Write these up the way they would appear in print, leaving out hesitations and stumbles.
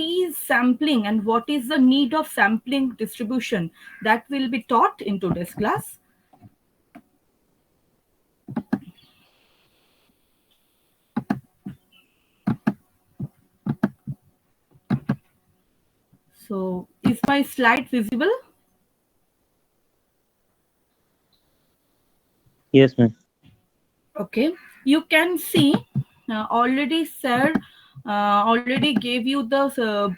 is sampling and what is the need of sampling distribution, that will be taught in today's class. So is my slide visible? Yes, ma'am. Okay, you can see already sir already gave you the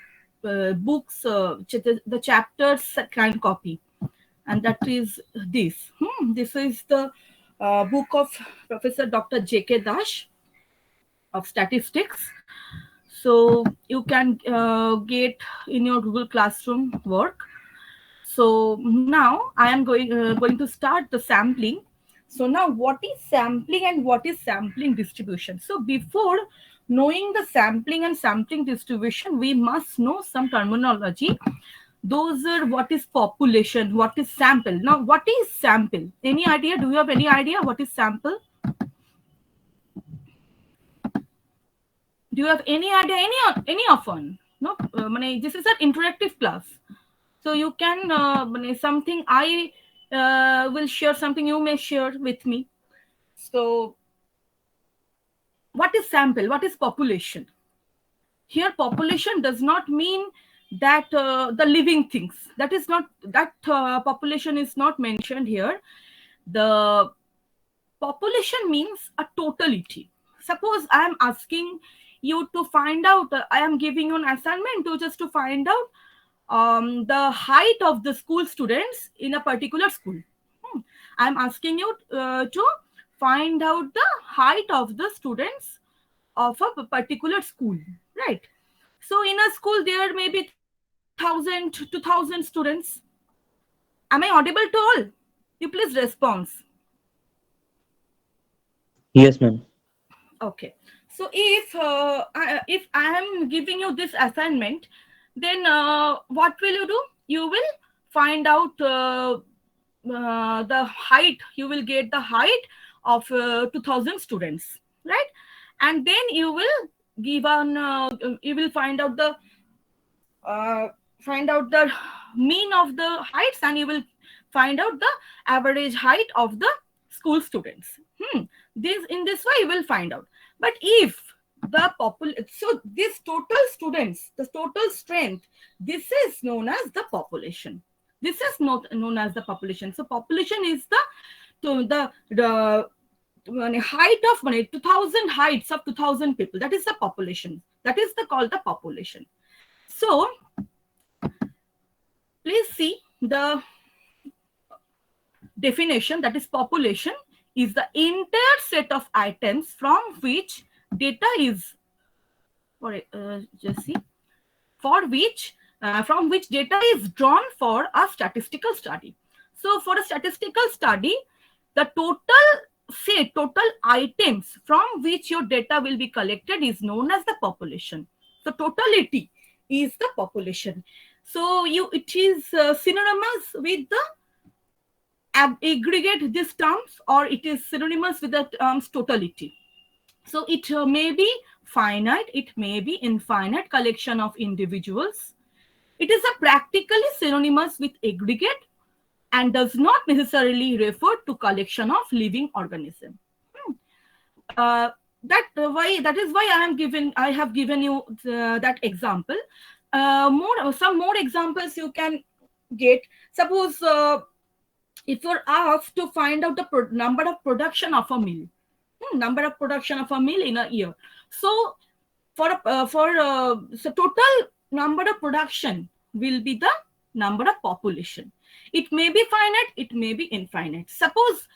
books, the chapters kind copy, and that is this. This is the book of Professor Dr. J.K. Dash of statistics. So you can get in your Google Classroom work. So now I am going to start the sampling. So now what is sampling and what is sampling distribution? So before knowing the sampling and sampling distribution, we must know some terminology. Those are what is population, what is sample. Now what is sample? Any idea? Do you have any idea what is sample? Do you have any idea? Any of one? No, this is an interactive class. So you can something I will share, something you may share with me. So what is sample? What is population? Here population does not mean that the living things. That is not, that population is not mentioned here. The population means a totality. Suppose I am asking you to find out, I am giving you an assignment to just to find out the height of the school students in a particular school. I'm asking you to find out the height of the students of a particular school, right? So in a school there may be 1,000 to 2,000 students. Am I audible to all? You please respond. Yes, ma'am. Okay. So if I am giving you this assignment, then what will you do? You will find out the height. You will get the height of 2,000 students, right? And then you will give on. You will uh, find out the mean of the heights, and you will find out the average height of the school students. This, in this way you will find out. But if so this total students, the total strength, this is known as the population. This is not known as the population. So population is the height of 2,000 heights of 2,000 people. That is the population. That is called the population. So please see the definition, that is population is the entire set of items from which data is just see for which from which data is drawn for a statistical study. So for a statistical study, the total items from which your data will be collected is known as the population. So totality is the population. So it is synonymous with the aggregate these terms, or it is synonymous with the terms totality. So it may be finite, it may be infinite collection of individuals. It is a practically synonymous with aggregate and does not necessarily refer to collection of living organism. That is why I have given you that example. Some more examples you can get. Suppose if you're asked to find out the number of production of a meal, number of production of a meal in a year. So so total number of production will be the number of population. It may be finite, it may be infinite. Suppose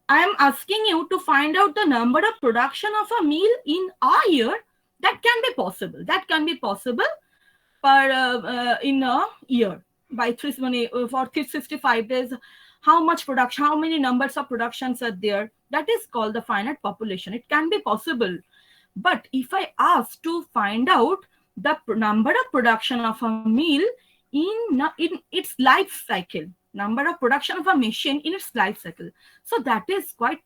I am asking you to find out the number of production of a meal in a year. That can be possible. That can be possible in a year by for 365 days. How much production, how many numbers of productions are there? That is called the finite population. It can be possible. But if I ask to find out the number of production of a meal in its life cycle, number of production of a machine in its life cycle, so that is quite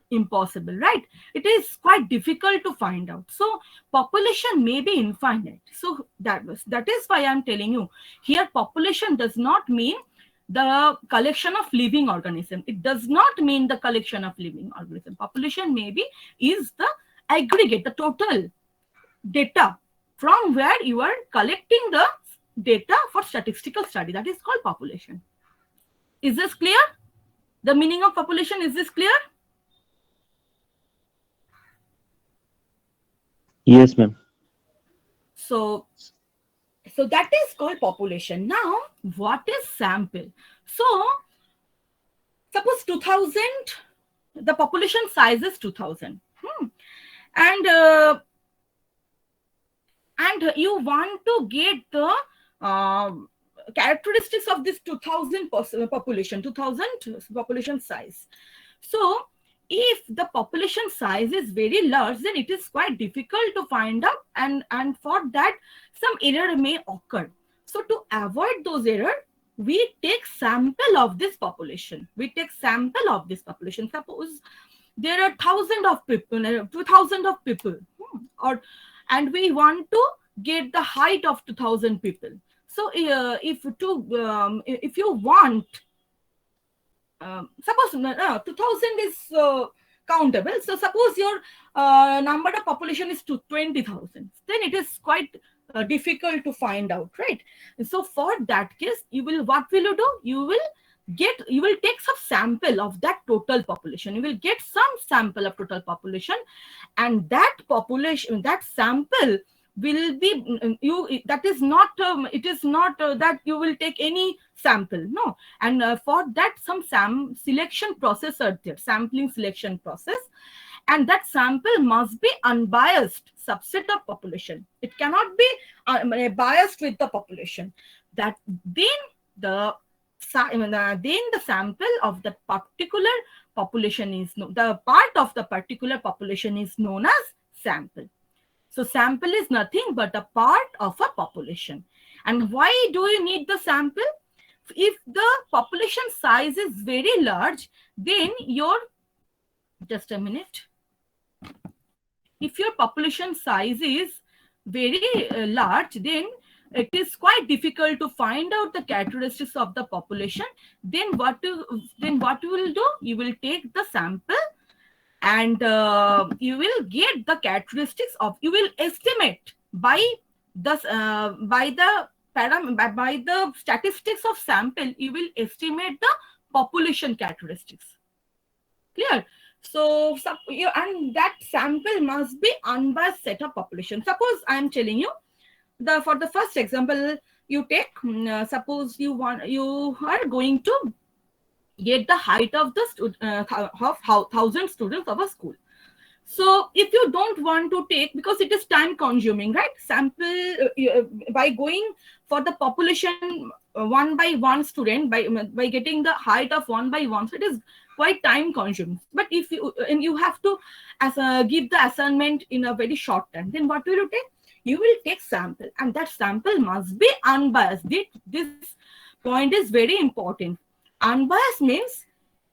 impossible, right? It is quite difficult to find out. So population may be infinite. So that is why I'm telling you here, population does not mean the collection of living organism. It does not mean the collection of living organism. Population maybe is the aggregate, the total data from where you are collecting the data for statistical study. That is called population. Is this clear? The meaning of population, is this clear? Yes, ma'am. So that is called population. Now, what is sample? So suppose 2000, the population size is 2000. And you want to get the characteristics of this 2000 population, 2000 population size. So if the population size is very large, then it is quite difficult to find out, and for that some error may occur. So to avoid those errors, we take sample of this population. Suppose there are 1,000 of people, 2,000 of people, and we want to get the height of 2,000 people. So if you want, suppose 2,000 is countable. So suppose your number of population is to 20,000, then it is quite difficult to find out, right? So for that case, what will you do? You will take some sample of that total population. You will get some sample of total population, and that sample will be that is not it is not that you will take any sample, no. And for that some selection process are there, sampling selection process, and that sample must be unbiased subset of population. It cannot be biased with the population. That then the sample of the particular population is the part of the particular population is known as sample. So sample is nothing but a part of a population. And why do you need the sample? If the population size is very large, then just a minute. If your population size is very large, then it is quite difficult to find out the characteristics of the population. Then what you will do? You will take the sample, and you will get the characteristics of, you will estimate by the statistics of sample, you will estimate the population characteristics. Clear? So and that sample must be unbiased set of population. Suppose I am telling you, for the first example, you take suppose you are going to get the height of the 1,000 students of a school. So if you don't want to take, because it is time consuming, right? Sample by going for the population one by one student, by getting the height of one by one, so it is quite time consuming. But if you have to give the assignment in a very short time, then what will you take? You will take sample, and that sample must be unbiased. This point is very important. Unbiased means,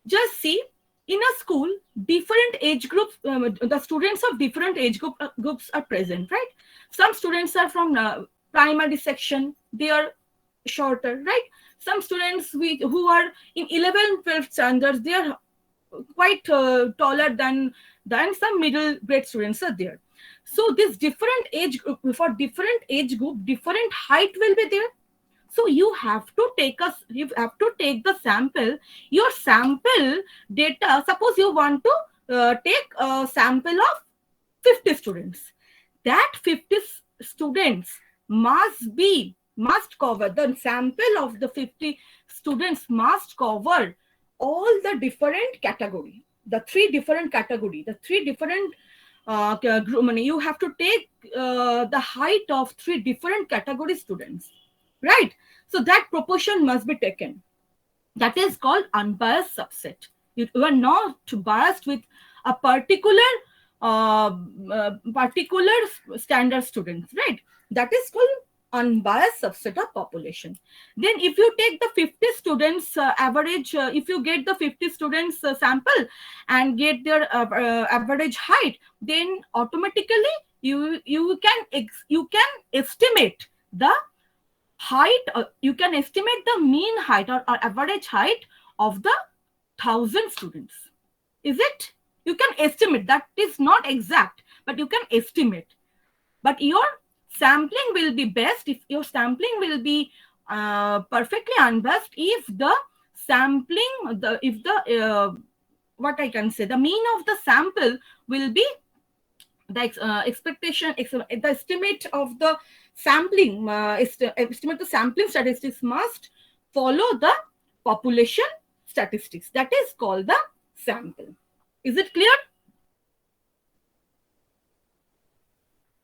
just see, in a school, different age groups, the students of different age groups are present, right? Some students are from primary section, they are shorter, right? Some students who are in 11, 12 standards, they are quite taller than some middle grade students are there. So this different age group, for different age group, different height will be there. So you have to take the sample, your sample data. Suppose you want to take a sample of 50 students. That 50 students must cover, the sample of the 50 students must cover all the different category, the three different group. You have to take the height of three different category students, right? So that proportion must be taken. That is called unbiased subset. You are not biased with a particular standard students, right? That is called unbiased subset of population. Then if you take the 50 students average, if you get the 50 students sample and get their average height, then automatically you can estimate the height, you can estimate the mean height or average height of the 1,000 students. Is it? You can estimate. That is not exact, but you can estimate. But your sampling will be best if your sampling will be perfectly unbiased if the sampling, if the what I can say, the mean of the sample will be the expectation, the estimate of the sampling, estimate the sampling statistics must follow the population statistics. That is called the sample. Is it clear?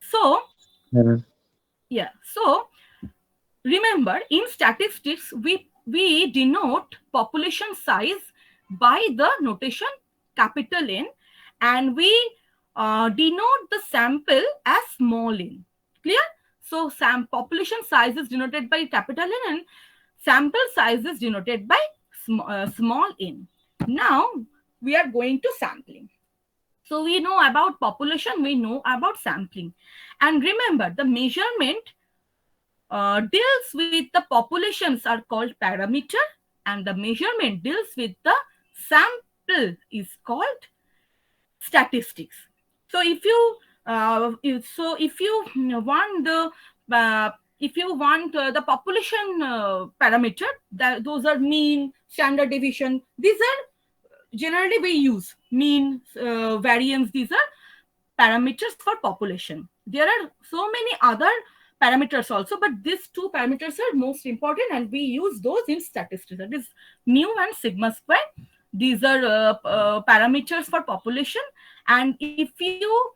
So, Yeah. yeah. So, remember, in statistics, we denote population size by the notation capital N, and we denote the sample as small n. Clear? So, population size is denoted by capital N and sample size is denoted by small n. Now, we are going to sampling. So, we know about population, we know about sampling. And remember, the measurement deals with the populations are called parameter, and the measurement deals with the sample is called statistics. So if you want the the population parameter, that those are mean, standard deviation. These are generally we use mean, variance. These are parameters for population. There are so many other parameters also, but these two parameters are most important, and we use those in statistics. That is mu and sigma square. These are parameters for population, and if you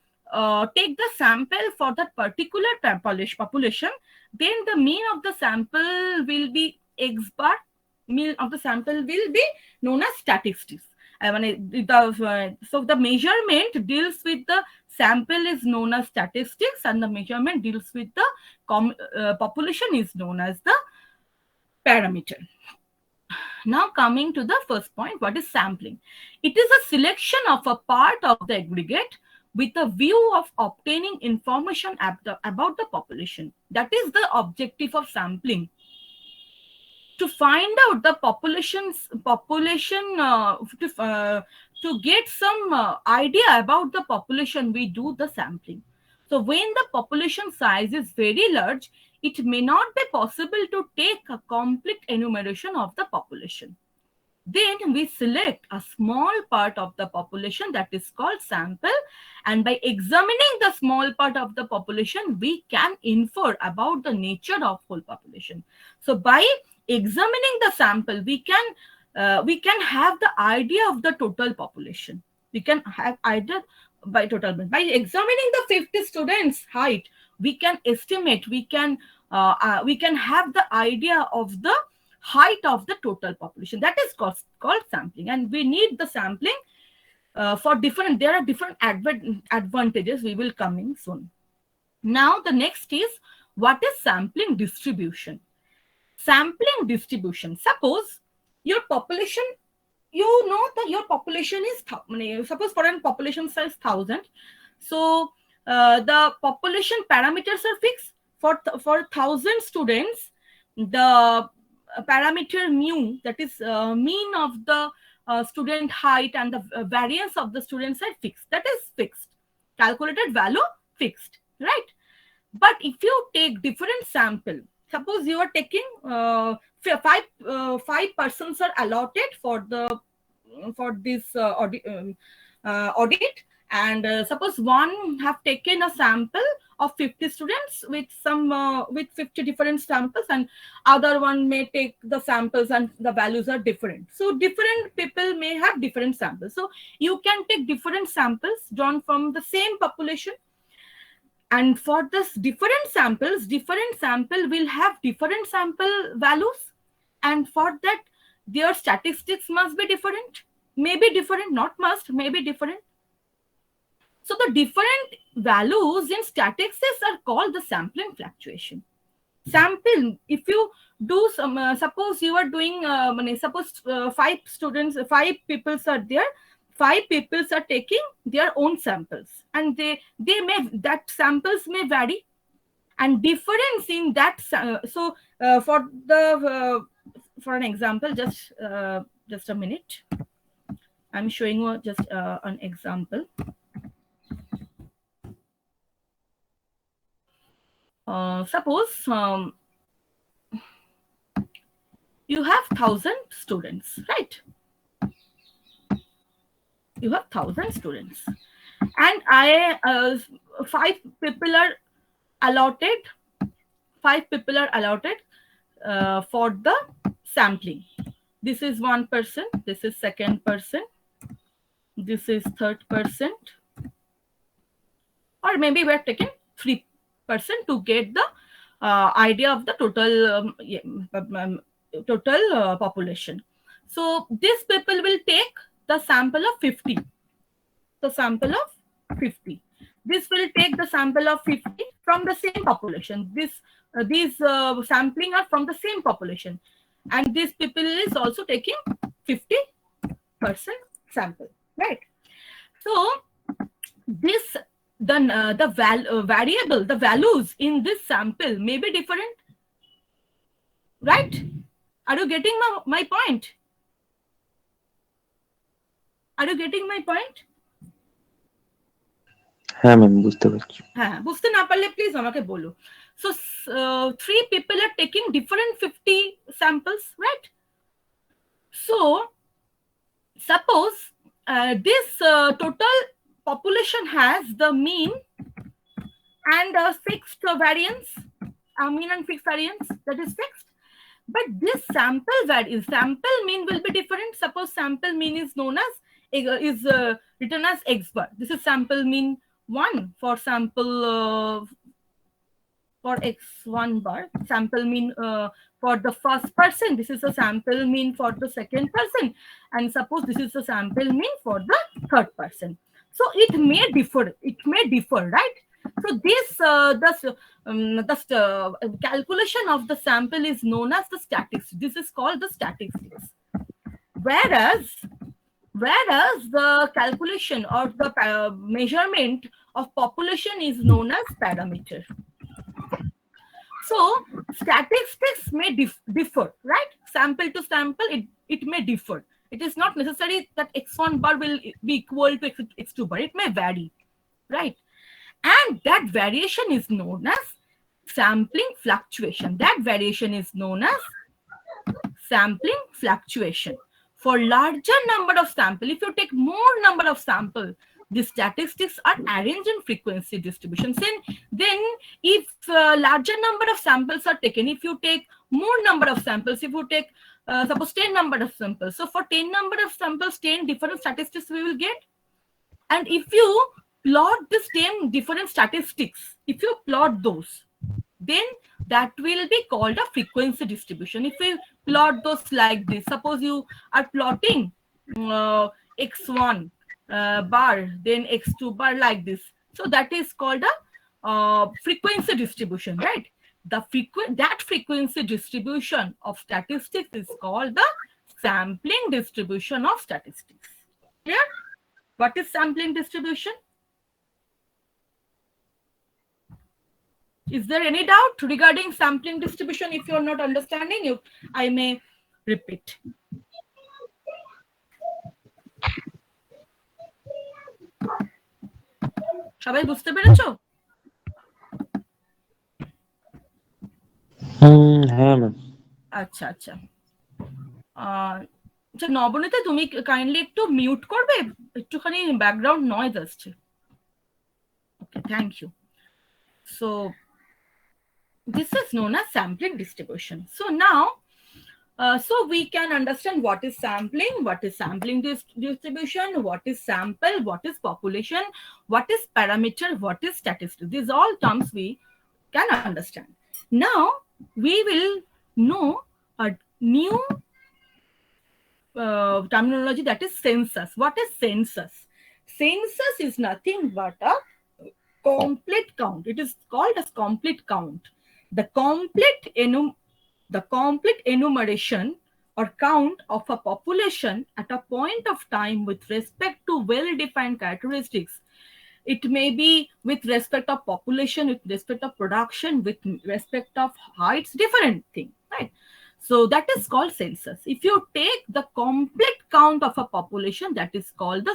take the sample for that particular population, then the mean of the sample will be x bar. Mean of the sample will be known as statistics. So the measurement deals with the sample is known as statistics, and the measurement deals with the population is known as the parameter. Now coming to the first point, what is sampling? It is a selection of a part of the aggregate with a view of obtaining information about the population. That is the objective of sampling. To find out the to get some idea about the population, we do the sampling. So when the population size is very large, it may not be possible to take a complete enumeration of the population. Then we select a small part of the population, that is called sample, and by examining the small part of the population, we can infer about the nature of whole population. So by examining the sample, we can have the idea of the total population. We can have idea by total. By examining the 50 students height, we can estimate, we can have the idea of the height of the total population. That is called sampling, and we need the sampling for different, there are different advantages, we will come in soon. Now the next is, what is sampling distribution? Sampling distribution, suppose your population, you know that your population is suppose for a population size 1,000. So the population parameters are fixed for 1,000 students. The parameter mu, that is mean of the student height, and the variance of the students are fixed. That is fixed, calculated value fixed, right? But if you take different sample, suppose you are taking five persons are allotted for this audit, and suppose one have taken a sample of 50 students with some with 50 different samples, and other one may take the samples and the values are different. So different people may have different samples. So you can take different samples drawn from the same population, and for this different sample will have different sample values, and for that their statistics must be different, maybe different, not must, maybe different. So the different values in statistics are called the sampling fluctuation. sample. If you do some, suppose you are doing, suppose 5 people are there, 5 people are taking their own samples, and they may, that samples may vary, and difference in that. For the for an example, just a minute, I'm showing you just an example. Suppose you have 1,000 students, right? You have 1,000 students, and 5 people are allotted. 5 people are allotted for the sampling. This is one person. This is second person. This is third person, or maybe we're taking 3% to get the idea of the total population. So these people will take the sample of 50. The sample of 50. This will take the sample of 50 from the same population. These sampling are from the same population, and these people is also taking 50% sample, right? So this the variable, the values in this sample may be different, right? Are you getting my point? Are you getting my point? হ্যাঁ ma'am বুঝতে পারছি। হ্যাঁ, বুঝতে না পারলে please আমাকে বলো। So 3 people are taking different 50 samples, right? So suppose this total population has the mean and fixed variance, mean and fixed variance, that is fixed. But this sample mean will be different. Suppose sample mean is known as written as x bar. This is sample mean 1 for sample for x1 bar. Sample mean for the first person. This is a sample mean for the second person, and suppose this is a sample mean for the third person. So it may differ. It may differ, right? So this calculation of the sample is known as the statistics. This is called the statistics. Whereas the calculation or the measurement of population is known as parameter. So statistics may differ, right? Sample to sample, it may differ. It is not necessary that x1 bar will be equal to x2 bar. It may vary, right? And that variation is known as sampling fluctuation. That variation is known as sampling fluctuation. For larger number of sample, if you take more number of sample, the statistics are arranged in frequency distribution. Then if larger number of samples are taken, if you take more number of samples, if you take suppose 10 number of samples, so for 10 number of samples, 10 different statistics we will get. And if you plot the same different statistics, if you plot those, then that will be called a frequency distribution. If we plot those like this, suppose you are plotting x1 bar, then x2 bar like this, so that is called a frequency distribution, right? That frequency distribution of statistics is called the sampling distribution of statistics. Clear? What is sampling distribution? Is there any doubt regarding sampling distribution? If you are not understanding, I may repeat. সবাই বুঝতে পেরেছো? হ্যাঁ ma'am. আচ্ছা আচ্ছা, নবনীতা তুমি kindly একটু mute করবে, একটুখানি ব্যাকগ্রাউন্ড নয়েজ আসছে। Okay, thank you. So this is known as sampling distribution. So now so we can understand what is sampling distribution, what is sample, what is population, what is parameter, what is statistics. These all terms we can understand. Now we will know a new terminology, that is census. What is census? Census is nothing but a complete count. It is called as complete count. The complete enumeration or count of a population at a point of time with respect to well-defined characteristics. It may be with respect of population, with respect of production, with respect of heights, different thing, right? So that is called census. If you take the complete count of a population, that is called the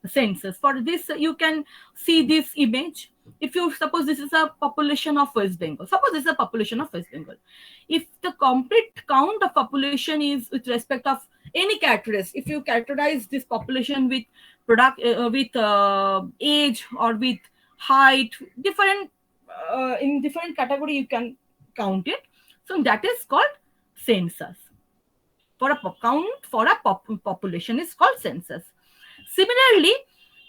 census. For this, you can see this image. If you suppose this is a population of West Bengal, suppose this is a population of West Bengal. If the complete count of population is with respect of any characteristic, if you characterize this population with age or with height, different in different category, you can count it. So that is called census. For a count for a population is called census. Similarly,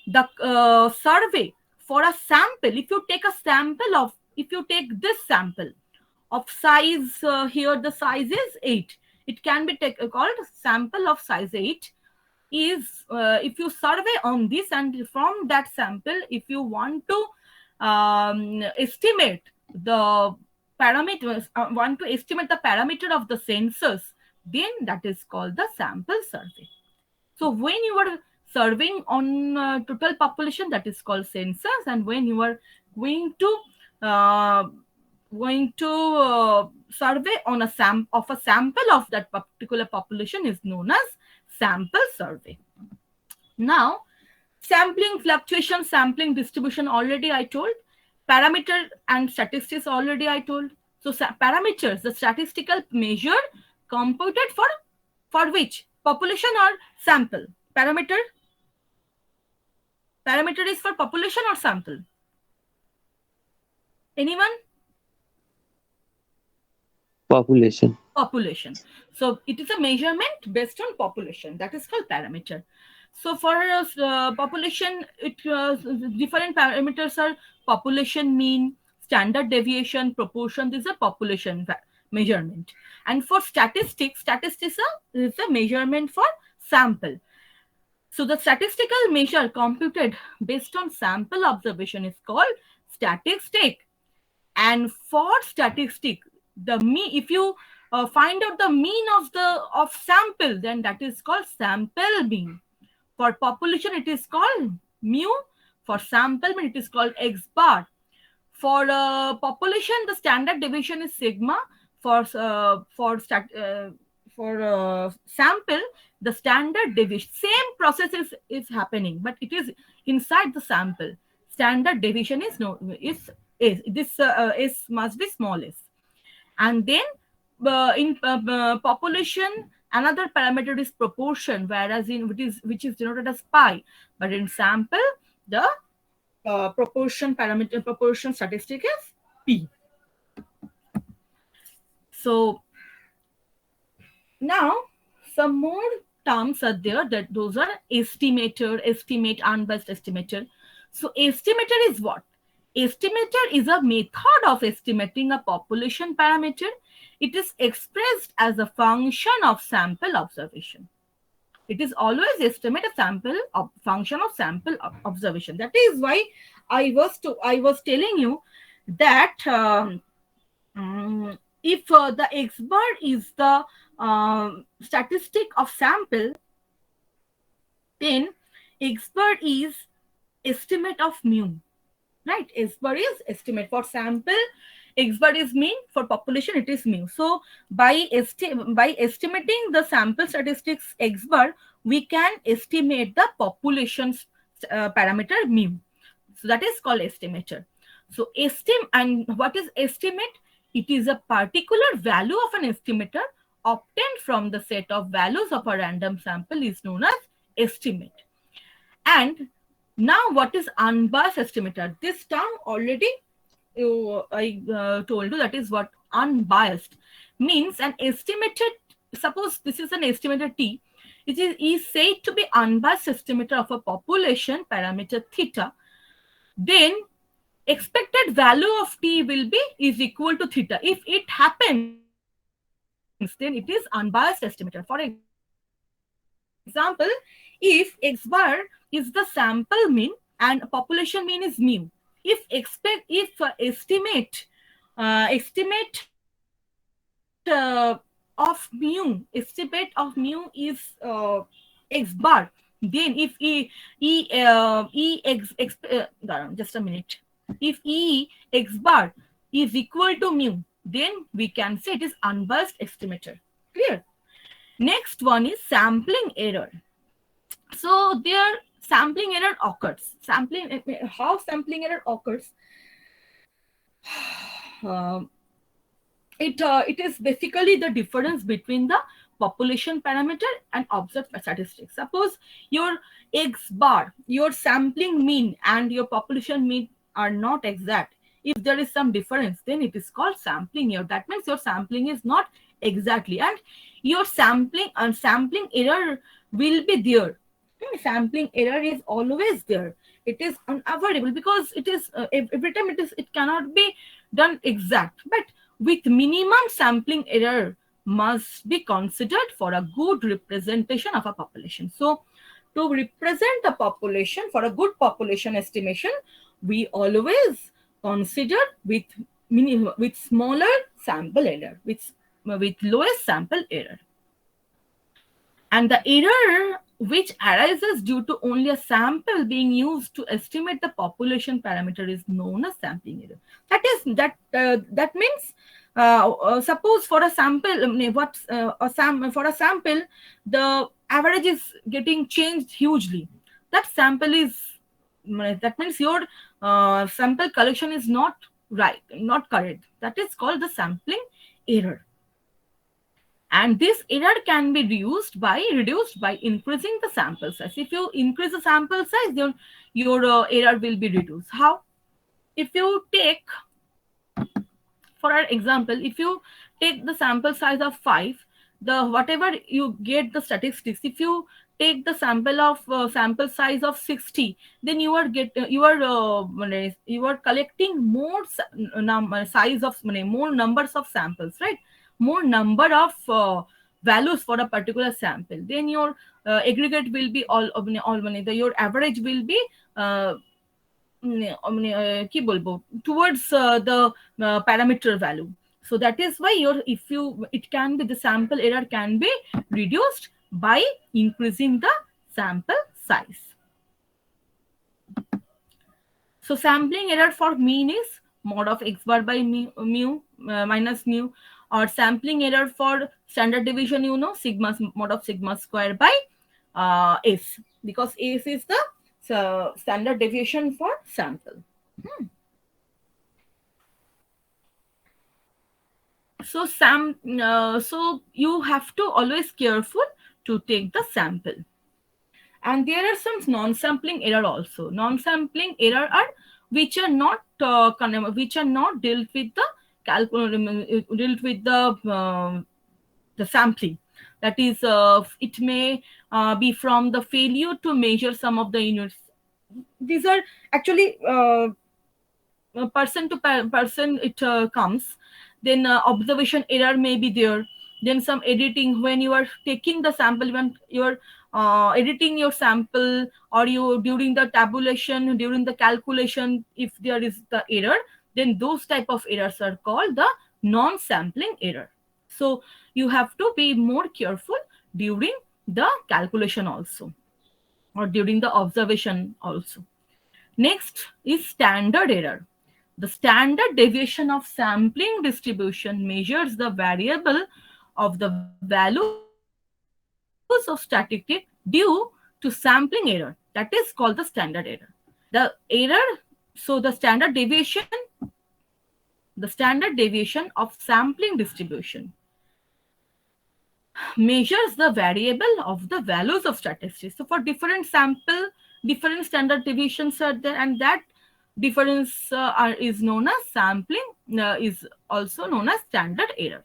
the survey for a sample, if you take a sample of, if you take this sample of size, here the size is 8, it can be called sample of size 8, is if you survey on this, and from that sample, if you want to estimate the parameters, want to estimate the parameter of the census, then that is called the sample survey. So when you are surveying on total population, that is called census, and when you are going to uh, survey on a sample of that particular population is known as sample survey. Now, sampling fluctuation, sampling distribution, already I told. Parameter and statistics, already I told. So parameters, the statistical measure computed for which? Population or sample? Parameter is for population or sample? Anyone? Population. Population. So it is a measurement based on population. That is called parameter. So for population, different parameters are population mean, standard deviation, proportion. These are population measurement. And for statistics is a measurement for sample. So the statistical measure computed based on sample observation is called statistic. And for statistic, the mean, if you find out the mean of sample, then that is called sample mean. For population, it is called mu. For sample mean, it is called x bar. For population, the standard deviation is sigma. For sample, the standard deviation, same process is happening, but it is inside the sample. Standard deviation is this is must be small s. And then in population, another parameter is proportion, whereas in which is denoted as pi. But in sample, the proportion statistic is p. So now some more terms are there, that those are estimator, estimate, unbiased estimator. So estimator is what? Estimator is a method of estimating a population parameter. It is expressed as a function of sample observation. It is always estimate a sample of function of sample observation. That is why I was telling you that if the x bar is the statistic of sample, then x bar is estimate of mu, right? X bar is estimate for sample, x bar is mean, for population it is mu. So by estimating the sample statistics x bar, we can estimate the population's parameter mu. So that is called estimator. So and what is estimate? It is a particular value of an estimator obtained from the set of values of a random sample is known as estimate. And now what is unbiased estimator? This term already I told you, that is what unbiased means. An estimated, suppose this is an estimator T, it is said to be unbiased estimator of a population parameter theta, then expected value of T will be is equal to theta. If it happens, then it is unbiased estimator. For example, if x bar is the sample mean and population mean is mu, if estimate estimate of mu is x bar. Then if just a minute. If x bar is equal to mu, then we can say it is unbiased estimator. Clear? Next one is sampling error. So there sampling error occurs. How sampling error occurs? Um, it is basically the difference between the population parameter and observed statistics. Suppose your x bar, your sampling mean and your population mean are not exact. If there is some difference, then it is called sampling error. That means your sampling is not exactly, and your sampling error will be there. Sampling error is always there. It is unavoidable because it is every time it cannot be done exact, but with minimum sampling error must be considered for a good representation of a population. So to represent a population for a good population estimation, we always consider with smaller sample error, with lowest sample error. And the error which arises due to only a sample being used to estimate the population parameter is known as sampling error. That means suppose for a sample, for a sample, the average is getting changed hugely. That means your sample collection is not right, not correct. That is called the sampling error. And this error can be reduced by increasing the sample size. If you increase the sample size, then your error will be reduced. How? If you take, for our example, if you take the sample size of 5, the whatever you get the statistics, if you take the sample size of 60, then you are collecting more size of more numbers of samples, right? More number of values for a particular sample. Then your aggregate will be your average will be কি বলবো towards the parameter value. So that is why it can be the sample error can be reduced by increasing the sample size. So sampling error for mean is mod of x bar by mu minus mu, or sampling error for standard deviation, sigma mod of sigma square by s, because s is the standard deviation for sample. So you have to always careful to take the sample. And there are some non-sampling error also. Non-sampling error are which are not dealt with the dealt with the sampling. That is, it may be from the failure to measure some of the units. These are actually person to person it comes. Then observation error may be there. Then some editing, when you are taking the sample, when you are editing your sample, or you during the tabulation, during the calculation, if there is the error, then those type of errors are called the non-sampling error. So you have to be more careful during the calculation also, or during the observation also. Next is standard error. The standard deviation of sampling distribution measures the variable of the values of statistic due to sampling error. That is called the standard error. The error, so the standard deviation of sampling distribution measures the variable of the values of statistics. So for different sample, different standard deviations are there, and that difference is known as sampling, is also known as standard error.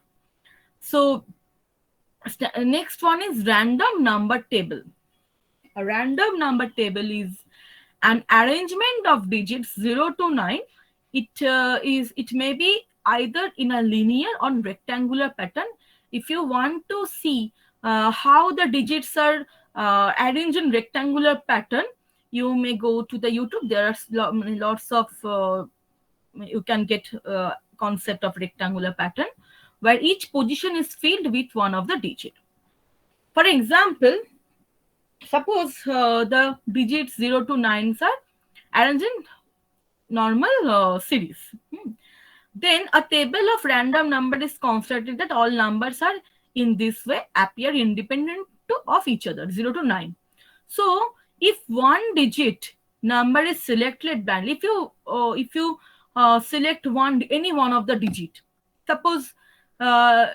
So next one is random number table. A random number table is an arrangement of digits 0 to 9. It may be either in a linear or rectangular pattern. If you want to see how the digits are arranged in rectangular pattern, you may go to the YouTube. There are lots of you can get concept of rectangular pattern, where each position is filled with one of the digit. For example, suppose the digits 0 to 9 are arranged in normal series. Then a table of random number is constructed that all numbers are in this way appear independent of each other, 0 to 9. So if one digit number is selected blindly, if you select any one of the digit, suppose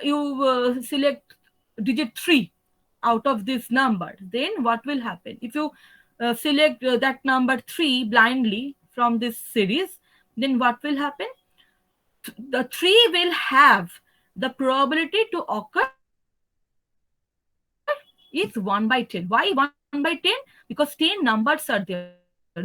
you select digit 3 out of this number, then what will happen? If you select that number 3 blindly from this series, then what will happen? The 3 will have the probability to occur is 1 by 10. Why 1 by 10? Because 10 numbers are there.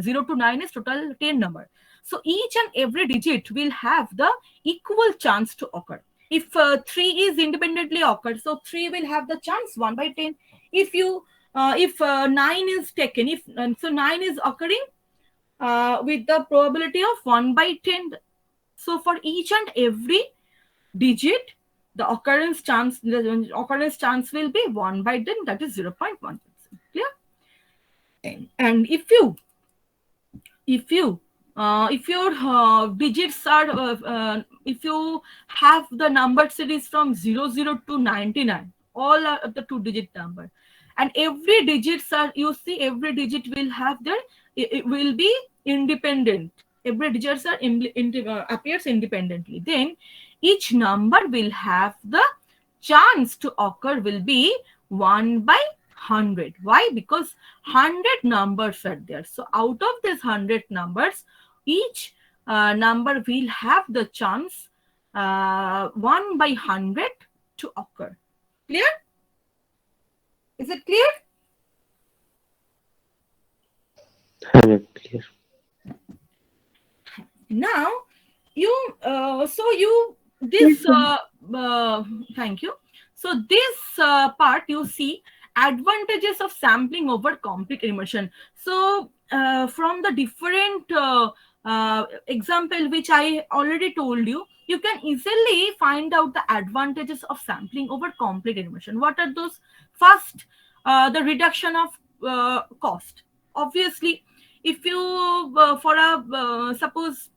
0 to 9 is total 10 number. So each and every digit will have the equal chance to occur. If 3 is independently occurred, so 3 will have the chance 1 by 10. If 9 is taken, if so 9 is occurring with the probability of 1 by 10. So for each and every digit, the occurrence chance will be 1 by 10, that is 0.1%. Clear? And if your digits are if you have the number series from 00 to 99, all are the 2-digit number, and every digits are, you see, every digit will have their, it will be independent. Every digits are appears independently. Then each number will have the chance to occur will be 1 by 100. Why? Because 100 numbers are there. So out of these 100 numbers, each number will have the chance 1 by 100 to occur. Clear? Is it clear? 100 clear. Now this thank you. So this part, you see advantages of sampling over complete immersion. So from the different example which I already told you, you can easily find out the advantages of sampling over complete immersion. What are those? First, the reduction of cost. Obviously, if you suppose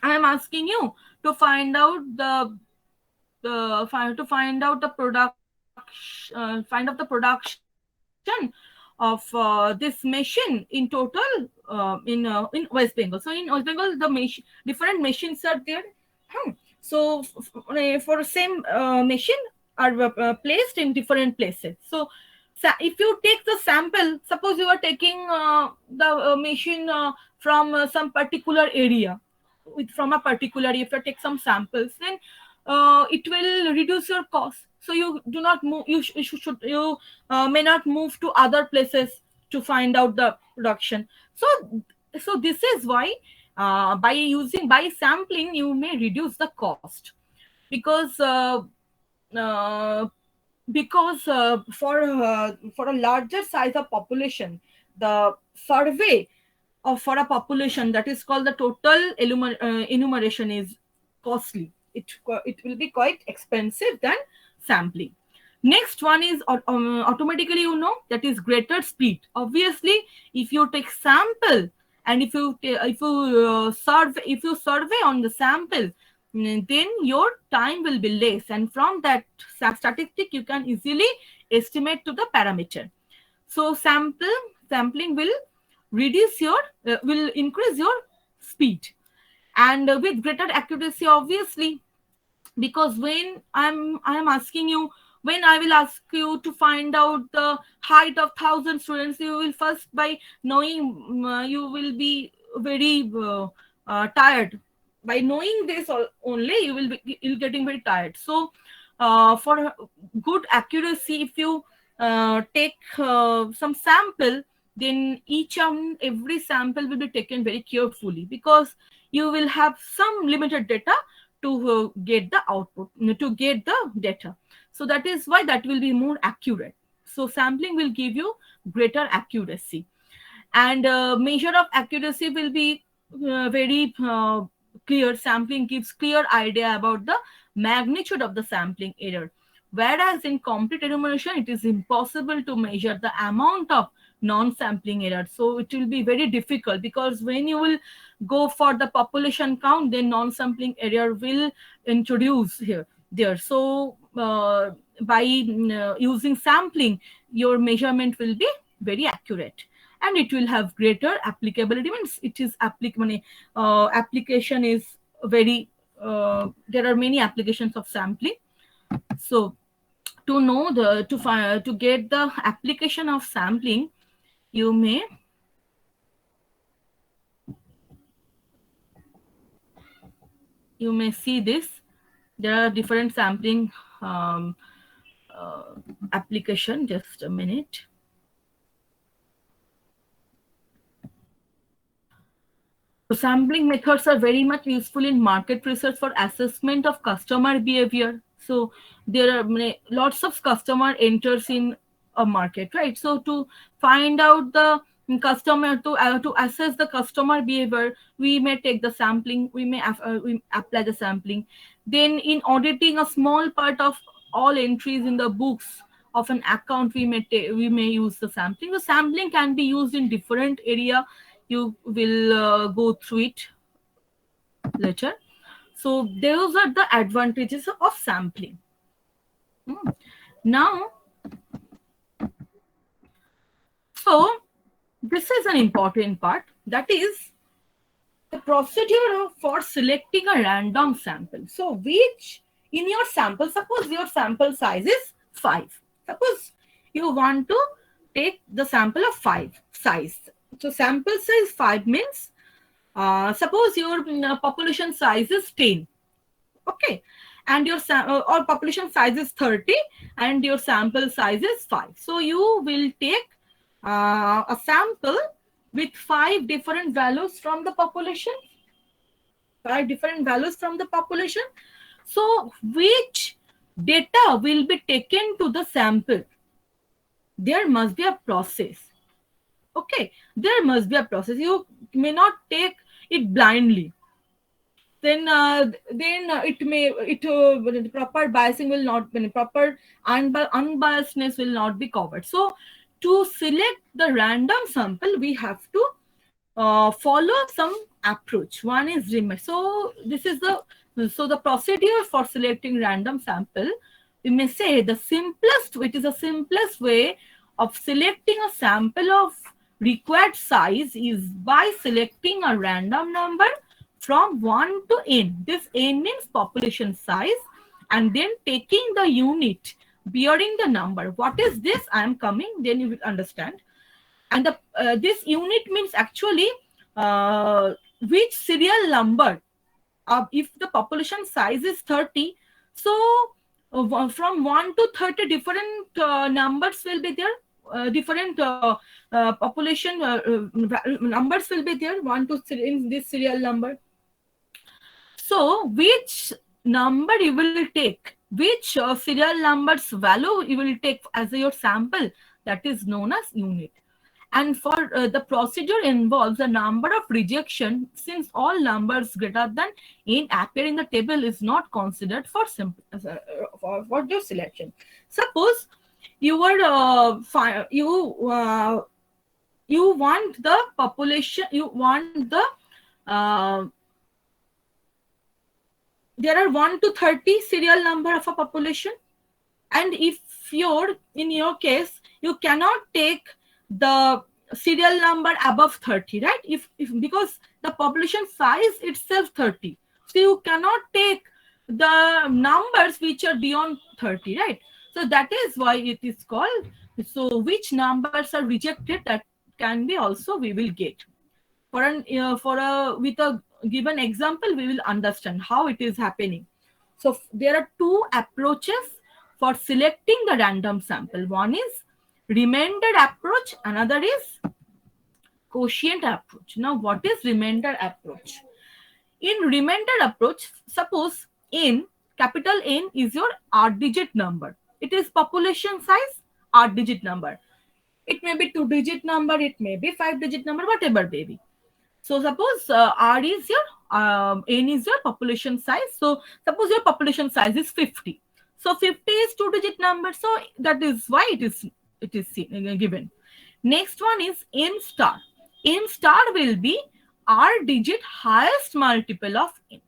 I am asking you to find out the production of this machine in total in West Bengal. So in West Bengal, the different machines are there. So for same machine are placed in different places. So if you take the sample, suppose you are taking the machine from some particular area, from a particular, if you take some samples, then it will reduce your cost. So you do not move, you may not move to other places to find out the production. So this is why by sampling you may reduce the cost, because uh, for a larger size of population, the survey for a population, that is called the total enumeration, is costly. It will be quite expensive than sampling. Next one is automatically, that is greater speed. Obviously, if you take sample and if you survey on the sample, then your time will be less, and from that statistic you can easily estimate to the parameter. So sampling will will increase your speed, and with greater accuracy, obviously, because when I'm asking you, when I will ask you to find out the height of 1,000 students, you will first, by knowing, you will be very tired. By knowing this only, you'll getting very tired. So for good accuracy, if you take some sample, then each and every sample will be taken very carefully, because you will have some limited data to get the output, to get the data. So that is why that will be more accurate. So sampling will give you greater accuracy, and measure of accuracy will be very clear, sampling gives clear idea about the magnitude of the sampling error. Whereas in complete enumeration, it is impossible to measure the amount of non-sampling error. So it will be very difficult, because when you will go for the population count, then non-sampling error will introduce here there. So by using sampling, your measurement will be very accurate, and it will have greater applicability. Means it is application is very there are many applications of sampling. So to know the to get the application of sampling, you may see this. There are different sampling um, application. Just a minute. So sampling methods are very much useful in market research for assessment of customer behavior. So there are lots of customer enters in a market, right? So to find out the customer, to assess the customer behavior, we may take the sampling, we apply the sampling. Then in auditing a small part of all entries in the books of an account, we may use the sampling. The sampling can be used in different area. You will go through it later. So those are the advantages of sampling. Now, so this is an important part, that is the procedure for selecting a random sample. So which in your sample, suppose your sample size is 5. Suppose you want to take the sample of 5 size. So sample size 5 means suppose your population size is 10. Okay. And your or population size is 30 and your sample size is 5. So you will take a sample with 5 different values from the population. 5 different values from the population. So which data will be taken to the sample? There must be a process. Okay, there must be a process. You may not take it blindly. Then the proper biasing will not be, proper unbiasedness will not be covered. So to select the random sample, we have to follow some approach. One is remote. So this is the procedure for selecting random sample. We may say the simplest way of selecting a sample of required size is by selecting a random number from 1 to n. This n means population size, and then taking the unit bearing the number. What is this? I am coming, then you will understand. And this unit means actually which serial number. If the population size is 30, so from 1 to 30 different numbers will be there. Different population numbers will be there, 1 to in this serial number. So which number you will take, which serial number's value you will take as your sample, that is known as unit. And for the procedure involves a number of rejection, since all numbers greater than n appear in the table is not considered for your selection. Suppose you were you want the population, you want the there are 1 to 30 serial number of a population, and if in your case you cannot take the serial number above 30, right? If because the population size itself 30, so you cannot take the numbers which are beyond 30, right? So that is why it is called. So which numbers are rejected, that can be also we will get. With a given example, we will understand how it is happening. So there are 2 approaches for selecting the random sample. One is remainder approach, another is quotient approach. Now what is remainder approach? In remainder approach, suppose n, capital N is your 8-digit number. It is population size, 8-digit number. It may be 2-digit number, it may be 5-digit number, whatever may be. So suppose R is your n is your population size. So suppose your population size is 50. So 50 is two-digit number. So that is why it is given. Next one is n star. N star will be r digit highest multiple of n.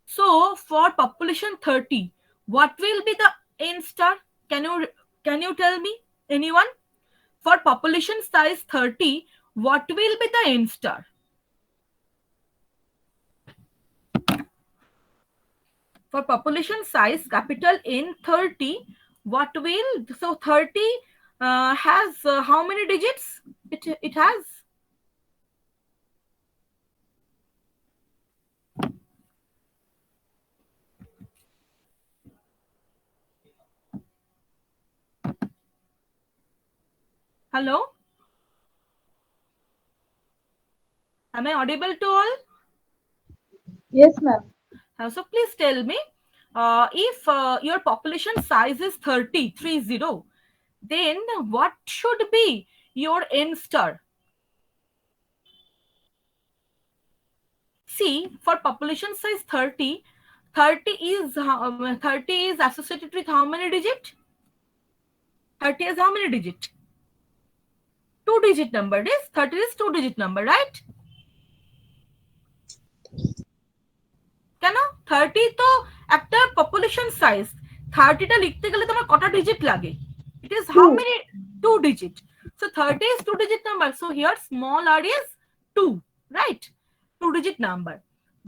So for population 30, what will be the n star? Can you tell me, anyone? For population size 30, what will be the n star? For population size capital N 30, what will, so 30 has how many digits? It has hello, am I audible to all? Yes, ma'am. So please tell me, if your population size is 30, then what should be your n star? See, for population size 30, 30 is associated with how many digit? 30 is how many digit? Two-digit number. Is 30 is two-digit number, right? কেন 30 তো একটা population size, 30টা লিখতে গেলে তোমার কটা digit লাগে? It is how many? Two digit. So 30 is two-digit number. So here small r is 2, right? Two-digit number.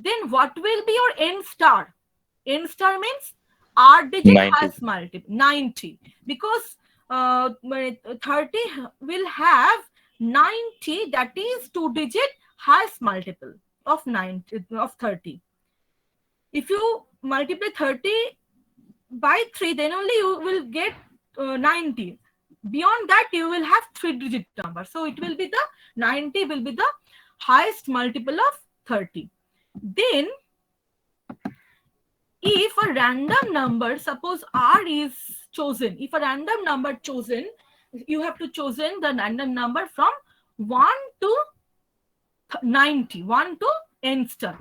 Then what will be your n star? N star means r digit 90. has multiple 90, because 30 will have 90, that is two-digit highest multiple of 90 of 30. If you multiply 30 by 3, then only you will get 90. Beyond that, you will have three-digit number. So it will be the 90 will be the highest multiple of 30. Then, if a random number, suppose r is chosen, if a random number chosen, you have to chosen the random number from 1 to 90, 1 to n star.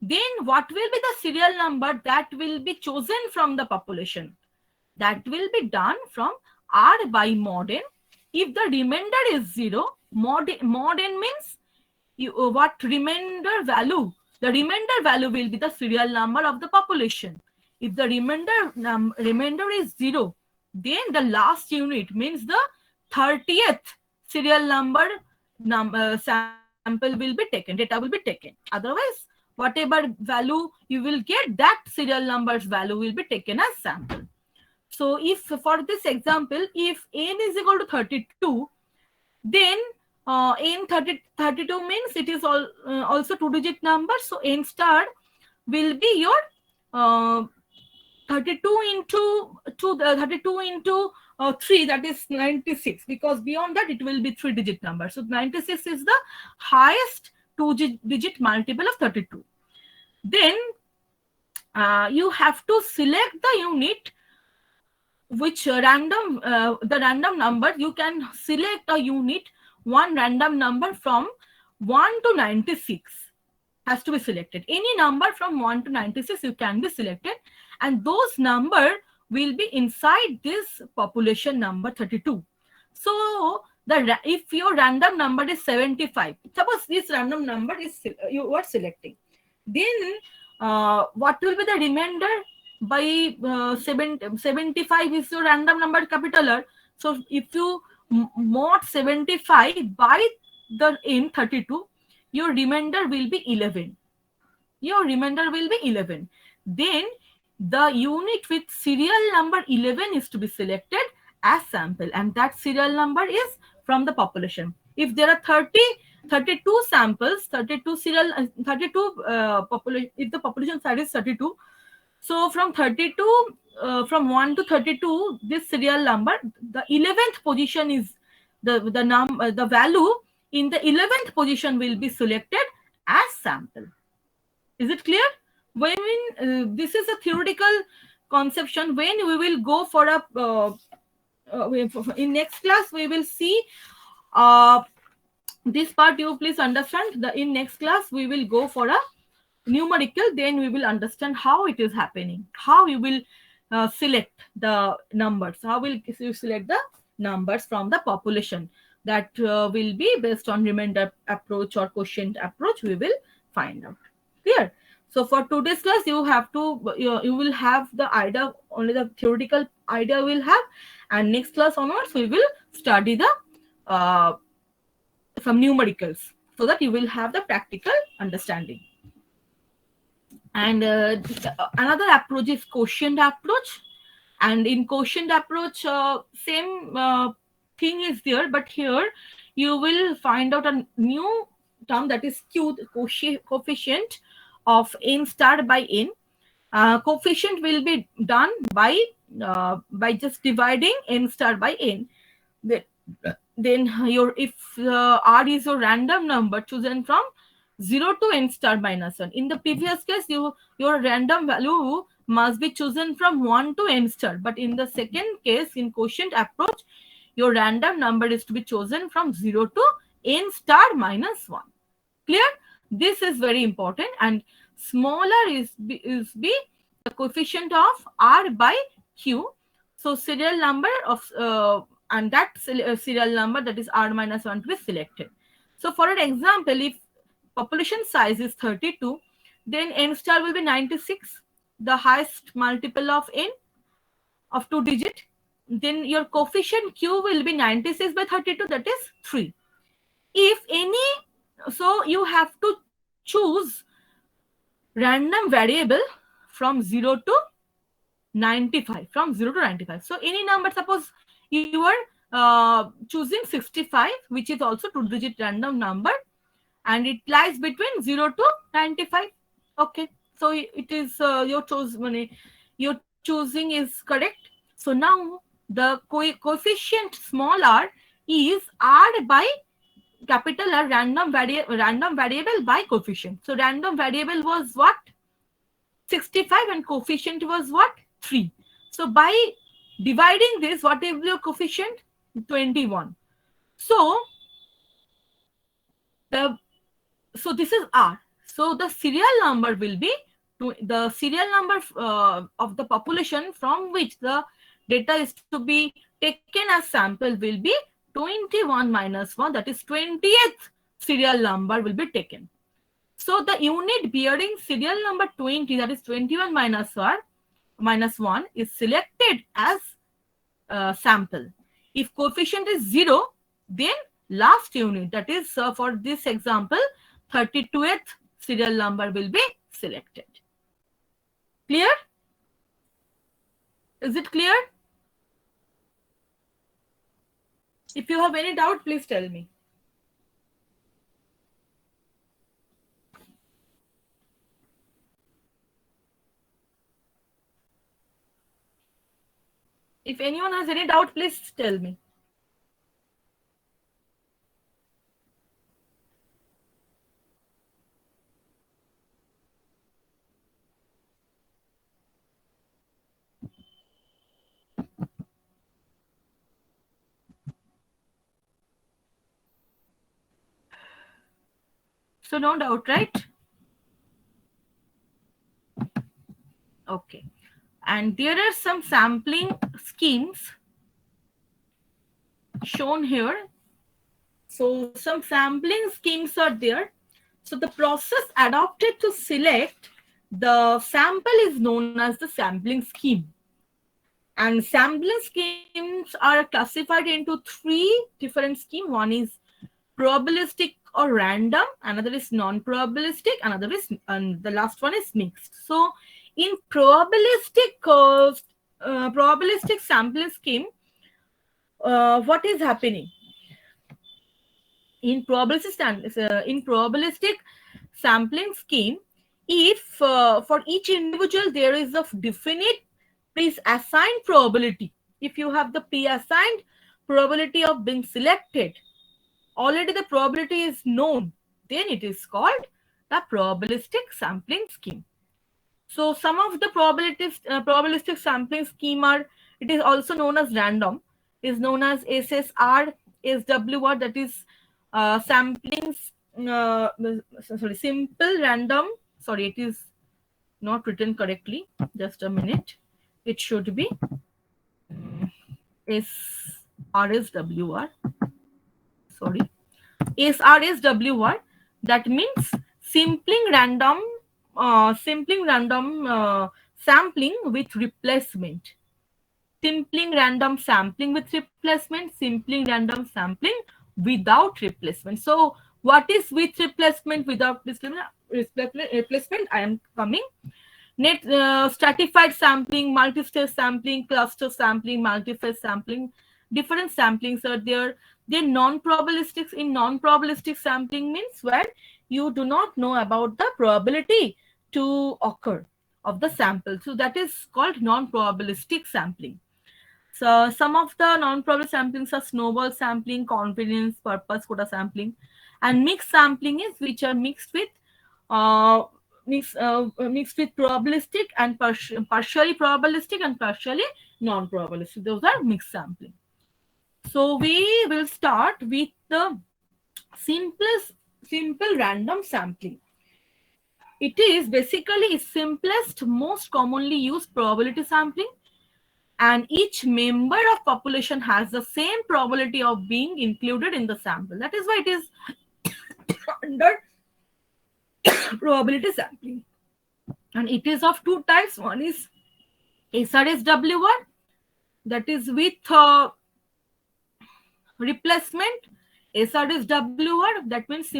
Then what will be the serial number that will be chosen from the population? That will be done from r by mod n. If the remainder is 0, mod n means what remainder value? The remainder value will be the serial number of the population. If the remainder is 0, then the last unit means the 30th serial number sample will be taken, data will be taken. Otherwise, whatever value you will get, that serial number's value will be taken as sample. So if for this example, if n is equal to 32, then n 32 means it is also two-digit number. So n star will be your 32 into 3, that is 96, because beyond that it will be three-digit number. So 96 is the highest two-digit multiple of 32. Then you have to select the unit which the random number. You can select a unit, one random number from 1 to 96 has to be selected. Any number from 1 to 96 you can be selected, and those number will be inside this population number 32. So if your random number is 75, suppose this random number is you are selecting, then what will be the remainder? By 75 is your random number capital R. So if you mod 75 by the n 32, your remainder will be 11. Your remainder will be 11. Then the unit with serial number 11 is to be selected as sample, and that serial number is from the population. If there are 32 samples, 32 serial 32 population, if the population size is 32, so from 32 from 1 to 32, this serial number, the 11th position is the value in the 11th position will be selected as sample. Is it clear? When this is a theoretical conception. When we will go for a in next class we will see this part. You please understand, in next class we will go for a numerical, then we will understand how it is happening, how you will select the numbers, how will you select the numbers from the population. That will be based on remainder approach or quotient approach, we will find out. Clear? So for today's class, you have to you will have the idea, only the theoretical idea will have, and next class onwards we will study the some numericals, so that you will have the practical understanding. And another approach is quotient approach. And in quotient approach, same thing is there, but here you will find out a new term, that is Q, the coefficient of n star by n. Coefficient will be done by just dividing n star by n. Then your, if R is your random number chosen from 0 to n star minus 1. In the previous case, your random value must be chosen from 1 to n star. But in the second case, in quotient approach, your random number is to be chosen from 0 to n star minus 1. Clear? This is very important. And smaller is the coefficient of R by Q. So serial number of and that serial number, that is R minus 1, to be selected. So for an example, if population size is 32, then n star will be 96, the highest multiple of n of 2 digit. Then your coefficient Q will be 96 by 32, that is 3. If any, so you have to choose random variable from 0 to 95, from 0 to 95. So any number, suppose you are choosing 65, which is also 2-digit random number, and it lies between 0 to 95. Okay, so it is your choosing is correct. So now the coefficient small r is R by capital R, random variable by coefficient. So random variable was what? 65, and coefficient was what? 3. So by dividing this, what is your coefficient? 21. So this is R. So the serial number will be the serial number of the population from which the data is to be taken as sample will be 21 minus 1, that is 20th serial number will be taken. So the unit bearing serial number 20, that is 21 minus 1, is selected as sample. If coefficient is 0, then last unit, that is for this example 32th serial number will be selected. Clear? Is it clear? If you have any doubt, please tell me. If anyone has any doubt, please tell me. So no doubt, right? Okay. And there are some sampling schemes shown here. So some sampling schemes are there. So the process adopted to select the sample is known as the sampling scheme. And sampling schemes are classified into 3 different schemes. One is probabilistic or random, another is non-probabilistic, another is, and the last one is mixed. So in probabilistic sampling scheme, what is happening? In probabilistic sampling scheme, if for each individual there is a definite pre-assigned probability, if you have the pre-assigned probability of being selected, already the probability is known, then it is called the probabilistic sampling scheme. So some of the probabilistic sampling scheme are, it is also known as random, is known as SSR, SWR, that is simple random sorry, it is not written correctly. Just a minute. It should be SRSWR. Sorry, SRSWR. That means sampling random sampling with replacement. Sampling random sampling with replacement, sampling random sampling without replacement. So what is with replacement, without replacement? I am coming. Net stratified sampling, multi-stage sampling, cluster sampling, multi-phase sampling, different samplings are there. Then non-probabilistic. In non-probabilistic sampling means where you do not know about the probability to occur of the sample. So that is called non-probabilistic sampling. So some of the non-probabilistic samplings are snowball sampling, confidence, purpose quota sampling, and mixed sampling is which are mixed with uh, mixed with probabilistic and partially probabilistic and partially non-probabilistic. Those are mixed sampling. So we will start with the simple random sampling. It is basically simplest, most commonly used probability sampling, and each member of population has the same probability of being included in the sample. That is why it is under probability sampling. And it is of two types. One is SRSWR, that is with replacement. SRSWR, that means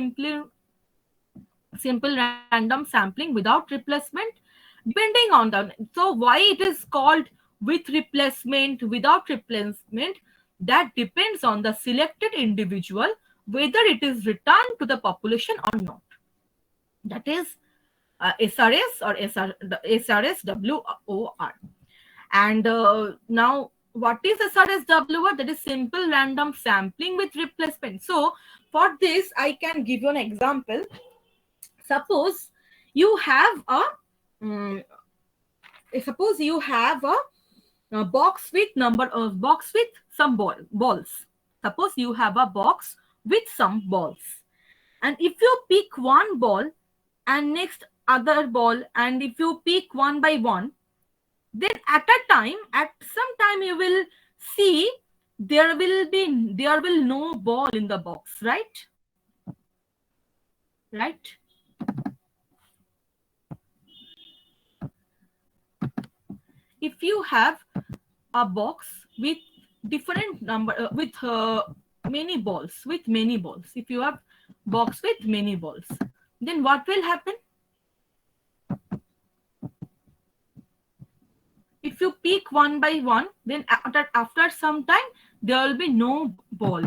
simple random sampling without replacement. Depending on the, so why it is called with replacement, without replacement, that depends on the selected individual whether it is returned to the population or not. That is SRS or SRSWR. And now what is SRSWR? That is simple random sampling with replacement. So for this I can give you an example. Suppose you have a box with some balls. Suppose you have a box with some balls, and if you pick one ball and next other ball, and if you pick one by one, then at some time you will see there will no ball in the box, right? If you have a box with different number with many balls, if you have box with many balls, then what will happen? If you pick one by one, then after some time there will be no ball.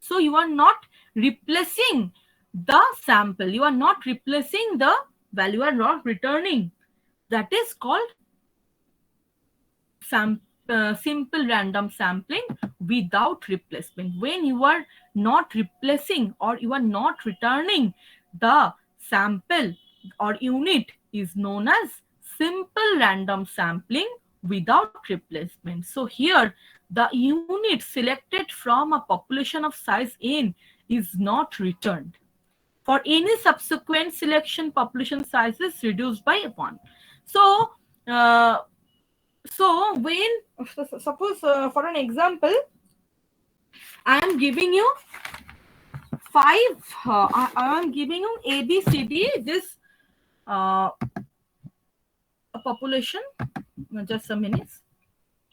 So you are not replacing the sample, you are not replacing the value, you are not returning. That is called simple random sampling without replacement. When you are not replacing or you are not returning the sample or unit, is known as simple random sampling without replacement. So here the unit selected from a population of size n is not returned. For any subsequent selection, population size is reduced by 1. So when suppose for an example, I am giving you 5 I am giving you A, B, C, D, this a population. Just a minute.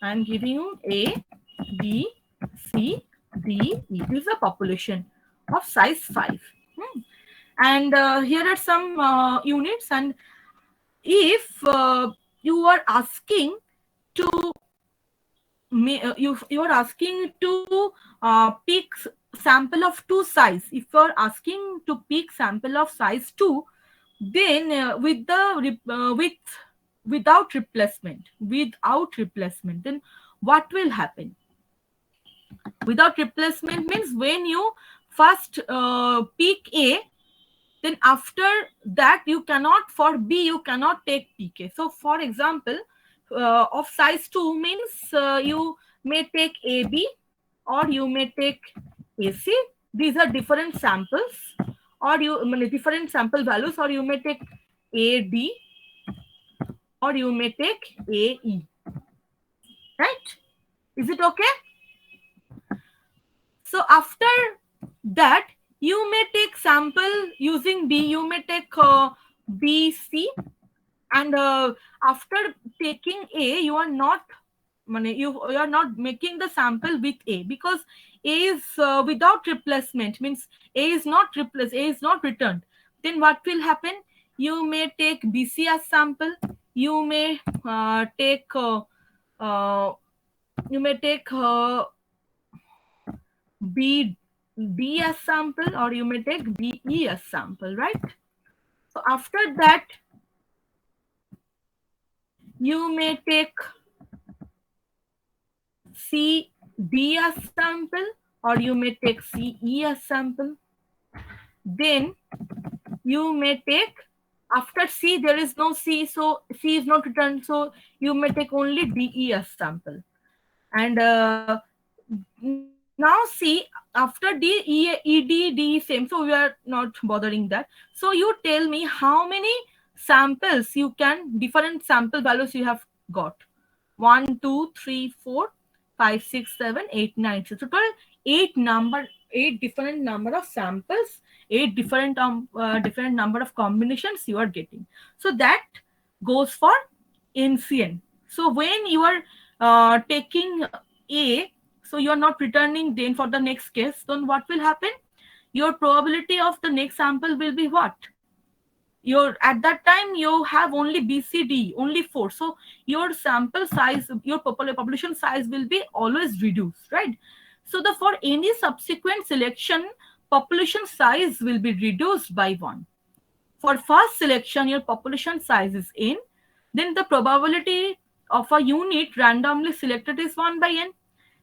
I am giving you A, B, C, D, E. This is a population of size 5. And here are some units, and if you are asking to you are asking to pick sample of 2 size, if you are asking to pick sample of size 2, then without replacement, then what will happen? Without replacement means when you first pick A, then after that you cannot, for B you cannot take PK. So for example, of size 2 means you may take AB or you may take AC. These are different samples or different sample values, or you may take AD, or you may take AE, right? Is it okay? So after that, you may take sample using B, you may take BC, and after taking A, you are not you are not making the sample with A, because A is without replacement, means A is not replaced, A is not returned. Then what will happen? You may take BC as sample, you may take uh, you may take B as sample, or you may take BE as sample, right? So after that, you may take CD as sample, or you may take CE as sample. Then you may take, after C there is no C, so C is not returned, so you may take only DE as sample. And now see, after D, E, ED, DE same, so we are not bothering that. So you tell me how many samples you can, different sample values you have got. 1, 2, 3, 4, 5, 6, 7, 8, 9. So total 8 different number of samples, 8 different number of combinations you are getting. So that goes for NCN. So when you are taking A, so you are not returning then for the next case, then what will happen? Your probability of the next sample will be what? Your, at that time you have only BCD, only 4. So your sample size, your population size will be always reduced, right? So the, for any subsequent selection, population size will be reduced by 1. For first selection, your population size is n, then the probability of a unit randomly selected is 1 by n.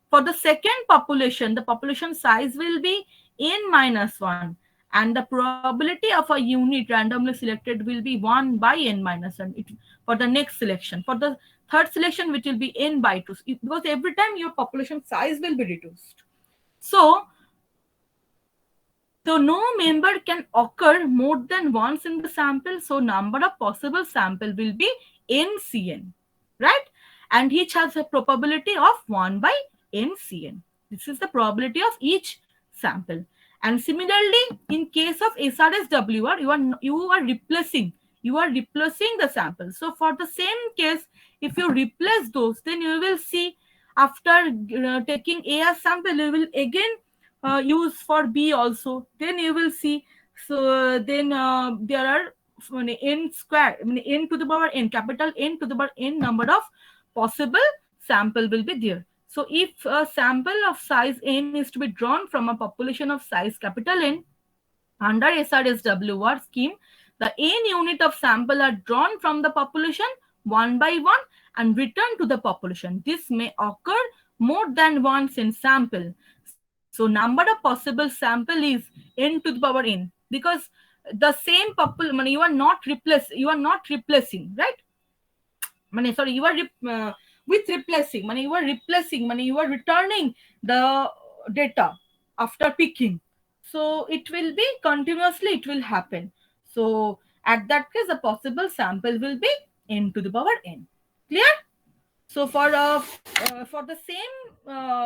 For the second population, the population size will be n minus 1, and the probability of a unit randomly selected will be 1 by n minus 1 for the next selection. For the third selection, which will be n by 2, because every time your population size will be reduced. So no member can occur more than once in the sample, so number of possible sample will be NCN, right? And each has a probability of 1 by NCN. This is the probability of each sample. And similarly, in case of SRSWR, you are replacing the sample. So for the same case, if you replace those, then you will see after taking A as sample, you will again use for B also. Then you will see. So then there are n square, n to the power n, capital N to the power n number of possible sample will be there. So if a sample of size n is to be drawn from a population of size capital N under SRSWR scheme, the n unit of sample are drawn from the population 1 by 1 and returned to the population. This may occur more than once in sample. So number of possible sample is n to the power n, because the same you are not replacing, right? Sorry, you are with replacing, you are returning the data after picking. So it will be continuously, it will happen. So at that case, the possible sample will be n to the power n. Clear? So for the same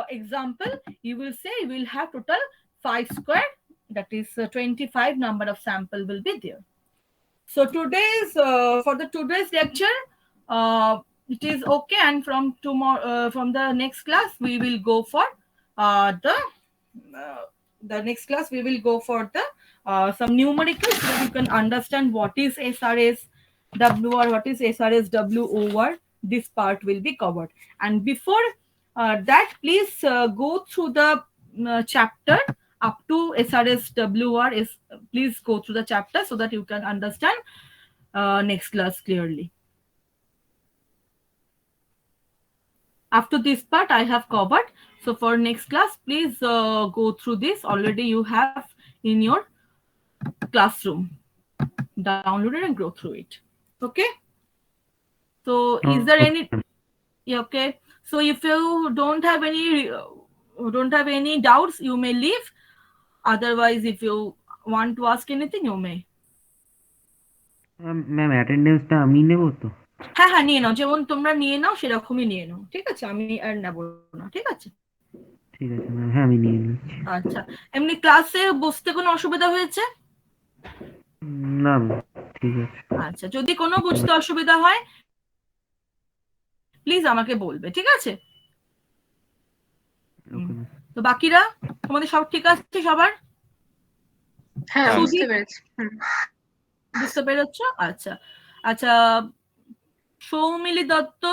example, you will say you will have total 5 square, that is 25 number of sample will be there. So today's for the today's lecture, it is okay, and from tomorrow, from the next class, we will go for the next class we will go for the some numericals, so you can understand what is SRSWR, what is SRSWOR. This part will be covered. And before that, please go through the chapter up to SRSWR. Please go through the chapter so that you can understand next class clearly. After this part I have covered. So for next class, please go through this. Already you have in your classroom. Download it and go through it. Okay. So is there any? Yeah, okay. So if you don't have any doubts, you may leave. Otherwise, if you want to ask anything, you may. Ma'am অ্যাটেন্ডেন্সটা আমি নেব তো? হ্যাঁ হ্যাঁ নিয়ে নাও, যেমন তোমরা নিয়ে নাও সেরকমই নিয়ে নাও, ঠিক আছে? আমি আর নেবো না, ঠিক আছে? ঠিক আছে ম্যাম, হ্যাঁ আমি নিয়ে নিচ্ছি। আচ্ছা, এমনি ক্লাসে বসতে কোনো অসুবিধা হয়েছে? না ম্যাম, ঠিক আছে। আচ্ছা, যদি কোনো বুঝতে অসুবিধা হয় প্লিজ আমাকে বলবে, ঠিক আছে? Okay ma'am. তো বাকিরা তোমাদের সব ঠিক আছে সবার? হ্যাঁ, সুজিত? বুঝতে পেরেছি। বুঝতে পেরেছ? আচ্ছা আচ্ছা, সৌমিলি দত্ত,